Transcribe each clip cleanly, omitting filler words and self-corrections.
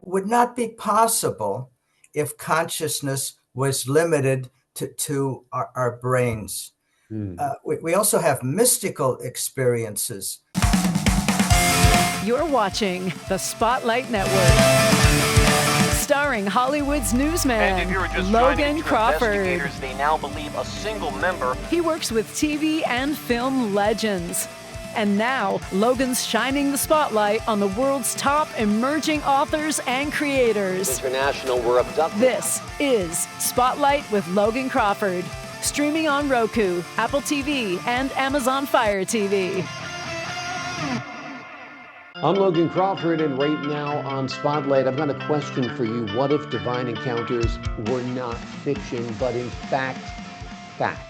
would not be possible if consciousness was limited to our brains. We also have mystical experiences. You're watching the Spotlight Network, starring Hollywood's newsman, Logan Crawford. They now believe a single member. He works with TV and film legends. And now, Logan's shining the spotlight on the world's top emerging authors and creators. International were abducted. This is Spotlight with Logan Crawford, streaming on Roku, Apple TV, and Amazon Fire TV. I'm Logan Crawford, and right now on Spotlight, I've got a question for you. What if divine encounters were not fiction, but in fact, fact?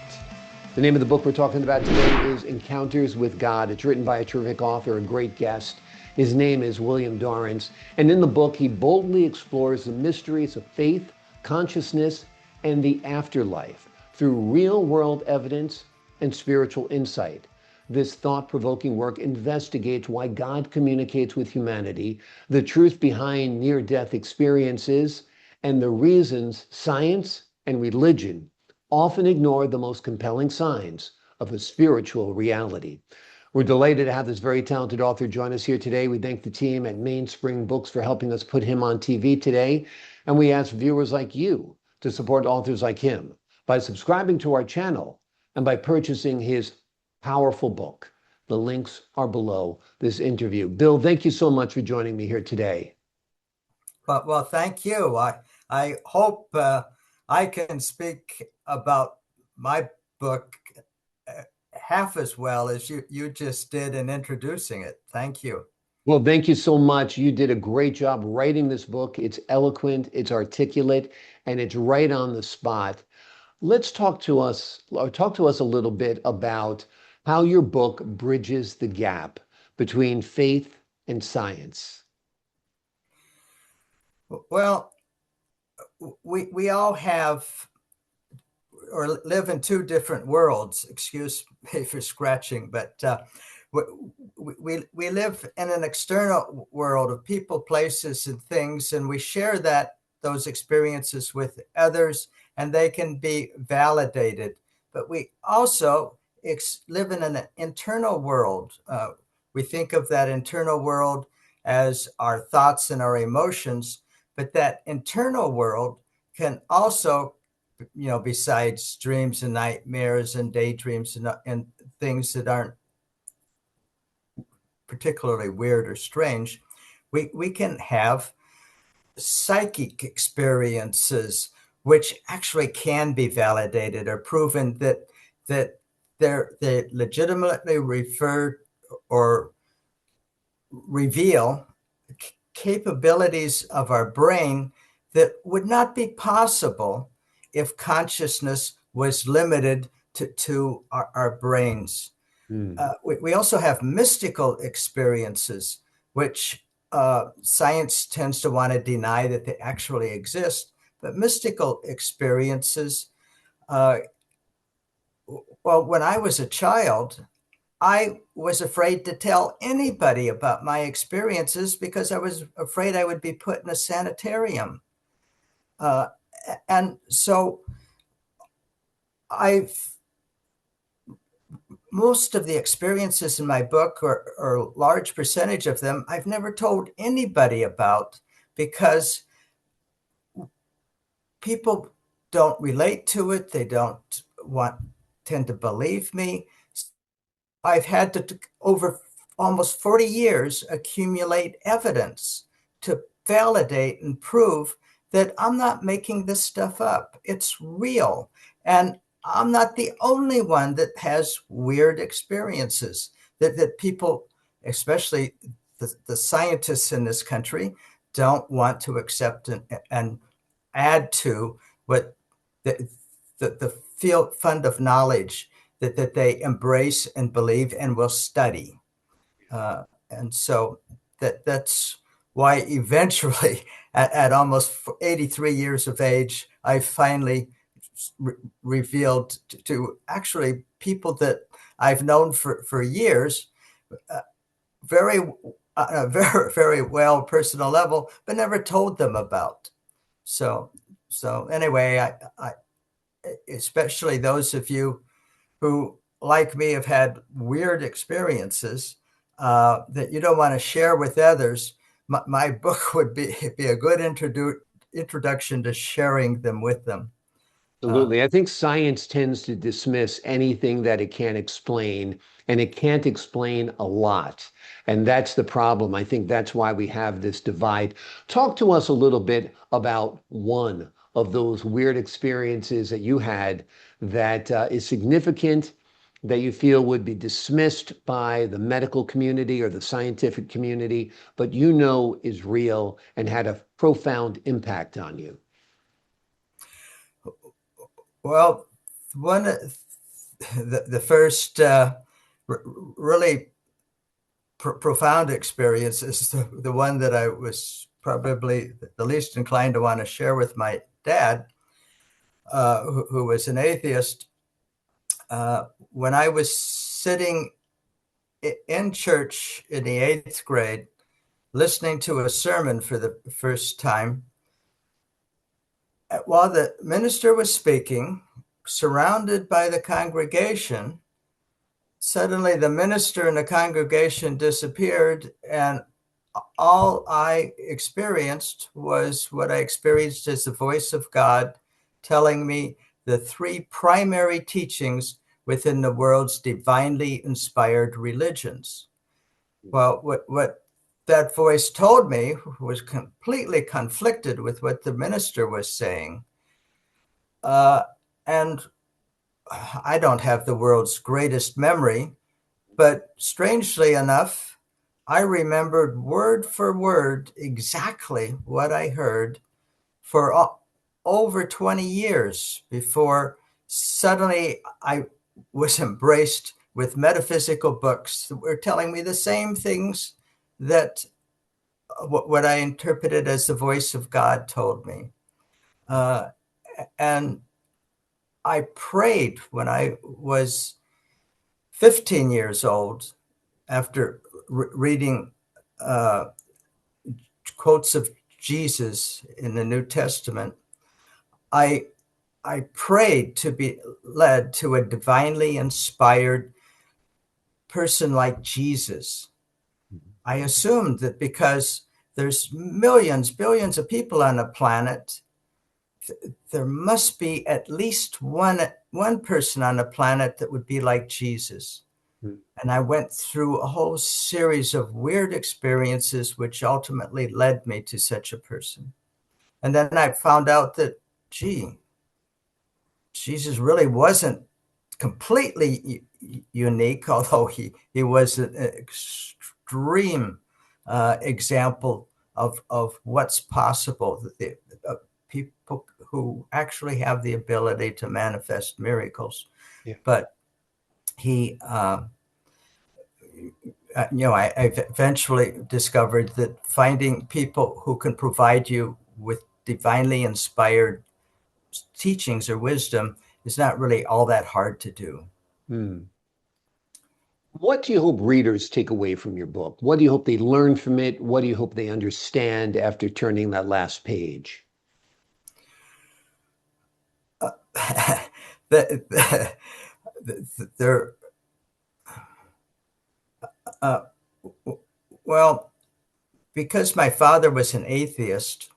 The name of the book we're talking about today is Encounters with God. It's written by a terrific author, a great guest. His name is William Dorrance. And in the book, he boldly explores the mysteries of faith, consciousness, and the afterlife through real-world evidence and spiritual insight. This thought-provoking work investigates why God communicates with humanity, the truth behind near-death experiences, and the reasons science and religion often ignore the most compelling signs of a spiritual reality. We're delighted to have this very talented author join us here today. We thank the team at Mainspring Books for helping us put him on TV today. And we ask viewers like you to support authors like him by subscribing to our channel and by purchasing his powerful book. The links are below this interview. Bill, thank you so much for joining me here today. Well, thank you. I hope I can speak about my book half as well as you just did in introducing it. Thank you. Well, thank you so much. You did a great job writing this book. It's eloquent, it's articulate, and it's right on the spot. Let's talk to us a little bit about how your book bridges the gap between faith and science. Well, we all have or live in two different worlds. Excuse me for scratching, but we live in an external world of people, places, and things, and we share those experiences with others, and they can be validated. But we also live in an internal world. We think of that internal world as our thoughts and our emotions, but that internal world can also, besides dreams and nightmares and daydreams and things that aren't particularly weird or strange, we can have psychic experiences which actually can be validated or proven that they legitimately refer or reveal capabilities of our brain that would not be possible if consciousness was limited to our brains. We also have mystical experiences, which science tends to want to deny that they actually exist. But mystical experiences, well, when I was a child, I was afraid to tell anybody about my experiences because I was afraid I would be put in a sanitarium. And so most of the experiences in my book, or a large percentage of them, I've never told anybody about because people don't relate to it. They don't tend to believe me. I've had to, over almost 40 years, accumulate evidence to validate and prove that I'm not making this stuff up. It's real. And I'm not the only one that has weird experiences that people, especially the scientists in this country, don't want to accept and add to what the field fund of knowledge that they embrace and believe and will study. And so that's why eventually at almost 83 years of age, I finally revealed to actually people that I've known for years, very on a very, very well personal level, but never told them about. So anyway, I especially those of you who, like me, have had weird experiences that you don't want to share with others, my book would be a good introduction to sharing them with them. Absolutely. I think science tends to dismiss anything that it can't explain, and it can't explain a lot. And that's the problem. I think that's why we have this divide. Talk to us a little bit about one of those weird experiences that you had that is significant, that you feel would be dismissed by the medical community or the scientific community, but you know is real and had a profound impact on you. Well, one of the first really profound experience is the one that I was probably the least inclined to want to share with my dad, who was an atheist. When I was sitting in church in the 8th grade, listening to a sermon for the first time, while the minister was speaking, surrounded by the congregation, suddenly the minister and the congregation disappeared, and all I experienced was what I experienced as the voice of God telling me the 3 primary teachings within the world's divinely inspired religions. Well, what that voice told me was completely conflicted with what the minister was saying. And I don't have the world's greatest memory, but strangely enough, I remembered word for word exactly what I heard for over 20 years before suddenly I was embraced with metaphysical books that were telling me the same things that what I interpreted as the voice of God told me. And I prayed when I was 15 years old after reading quotes of Jesus in the New Testament. I prayed to be led to a divinely inspired person like Jesus. I assumed that because there's millions, billions of people on the planet, there must be at least one person on the planet that would be like Jesus. And I went through a whole series of weird experiences, which ultimately led me to such a person. And then I found out that, gee, Jesus really wasn't completely unique, although he was an extreme example of what's possible. People who actually have the ability to manifest miracles. Yeah. But he, I eventually discovered that finding people who can provide you with divinely inspired teachings or wisdom is not really all that hard to do. What do you hope readers take away from your book? What do you hope they learn from it? What do you hope they understand after turning that last page? Well, because my father was an atheist,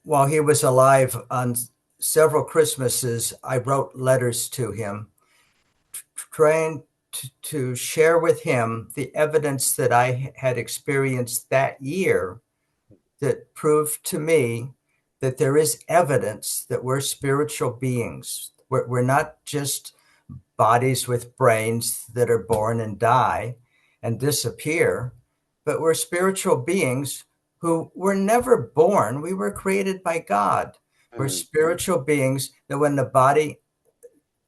while he was alive on several Christmases, I wrote letters to him, trying to share with him the evidence that I had experienced that year that proved to me that there is evidence that we're spiritual beings. We're not just bodies with brains that are born and die and disappear, but we're spiritual beings who were never born. We were created by God. We're spiritual beings that when the body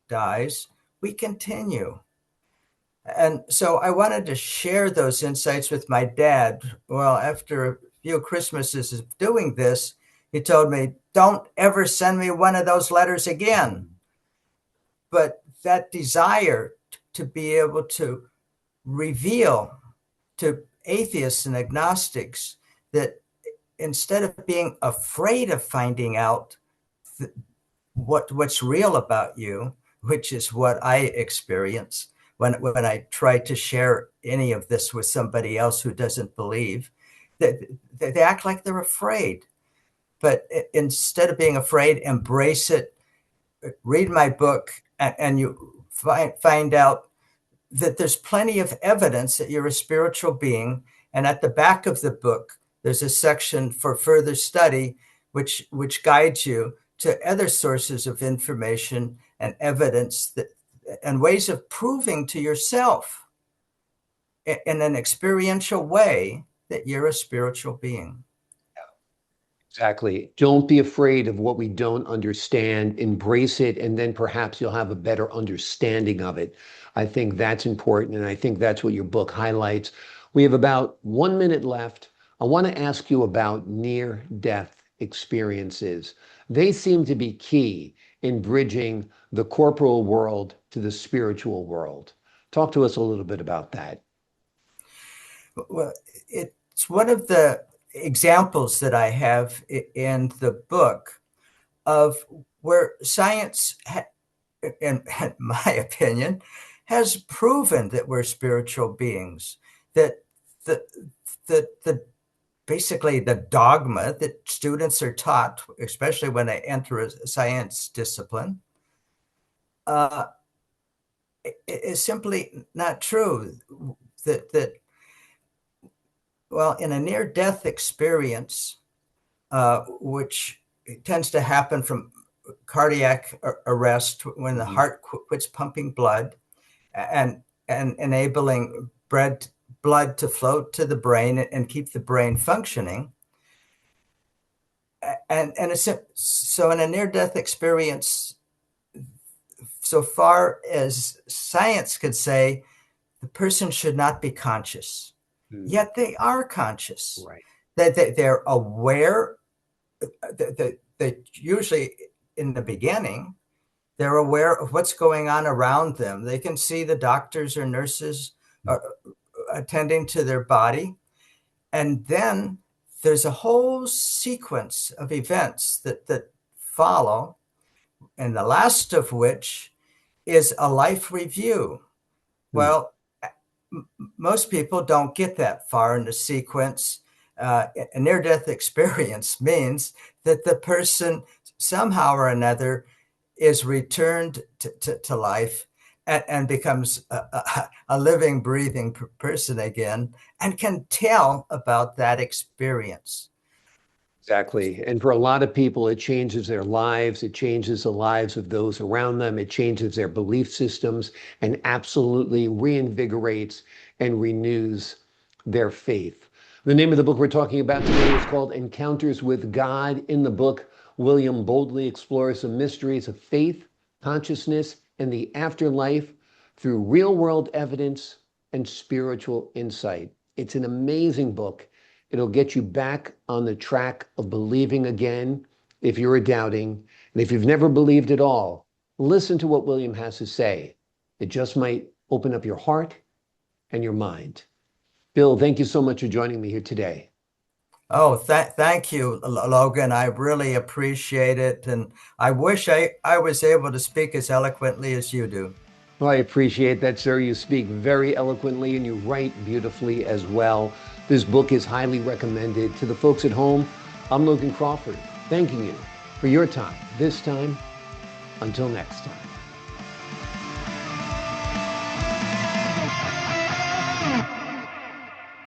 dies, we continue. And so I wanted to share those insights with my dad. Well, after a few Christmases of doing this, he told me, don't ever send me one of those letters again. But that desire to be able to reveal to atheists and agnostics that instead of being afraid of finding out what's real about you, which is what I experience when I try to share any of this with somebody else who doesn't believe, they act like they're afraid. But instead of being afraid, embrace it, read my book, and you find out that there's plenty of evidence that you're a spiritual being. And at the back of the book, there's a section for further study, which guides you to other sources of information and evidence that, and ways of proving to yourself in an experiential way that you're a spiritual being. Exactly. Don't be afraid of what we don't understand. Embrace it, and then perhaps you'll have a better understanding of it. I think that's important, and I think that's what your book highlights. We have about 1 minute left. I want to ask you about near-death experiences. They seem to be key in bridging the corporal world to the spiritual world. Talk to us a little bit about that. Well, it's one of the examples that I have in the book of where science, in my opinion, has proven that we're spiritual beings, that the basically the dogma that students are taught, especially when they enter a science discipline, is simply not true. That well, in a near-death experience, which tends to happen from cardiac arrest when the heart quits pumping blood and enabling blood to flow to the brain and keep the brain functioning. So in a near-death experience, so far as science could say, the person should not be conscious. Yet they are conscious. Right. They're aware. They usually, in the beginning, they're aware of what's going on around them. They can see the doctors or nurses attending to their body. And then there's a whole sequence of events that follow, and the last of which is a life review. Well, most people don't get that far in the sequence. A near-death experience means that the person somehow or another is returned to life and becomes a living, breathing person again, and can tell about that experience. Exactly. And for a lot of people, it changes their lives. It changes the lives of those around them. It changes their belief systems and absolutely reinvigorates and renews their faith. The name of the book we're talking about today is called Encounters with God. In the book, William boldly explores the mysteries of faith, consciousness, and the afterlife through real-world evidence and spiritual insight. It's an amazing book. It'll get you back on the track of believing again if you're doubting. And if you've never believed at all, listen to what William has to say. It just might open up your heart and your mind. Bill, thank you so much for joining me here today. Oh, thank you, Logan. I really appreciate it. And I wish I was able to speak as eloquently as you do. Well, I appreciate that, sir. You speak very eloquently and you write beautifully as well. This book is highly recommended. To the folks at home, I'm Logan Crawford, thanking you for your time this time. Until next time.